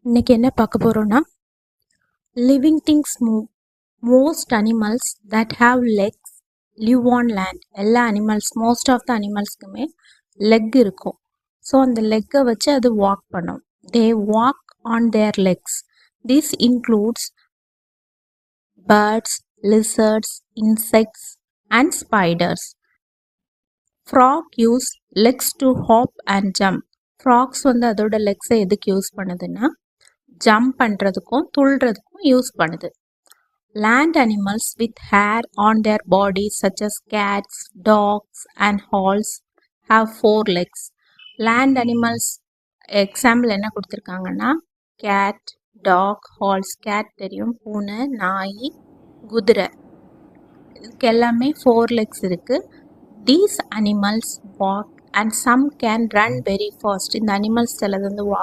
இன்னைக்கு என்ன பார்க்க போறோம்னா living things move. Most animals that have legs live on land. எல்லா அனிமல்ஸ், மோஸ்ட் ஆஃப் த அனிமல்ஸ்க்குமே லெக் இருக்கும். ஸோ அந்த லெக்கை வச்சு அது வாக் பண்ணும். They walk on their legs. This includes birds, lizards, insects and spiders. Frog use legs to hop and jump. Frogs வந்து அதோட லெக்ஸை எதுக்கு யூஸ் பண்ணுதுன்னா ஜம்ப் பண்ணுறதுக்கும் துள்ளுறதுக்கும் யூஸ் பண்ணுது. Land animals with hair on their bodies such as cats, dogs and owls have 4 legs. Land animals example என்ன கொடுத்துருக்காங்கன்னா cat, dog, owls. cat தெரியும், பூனை, நாய், குதிரை. இதுக்கு எல்லாமே 4 legs இருக்குது. These animals walk and some can run very fast. இந்த அனிமல்ஸ் சிலது வந்து வாக்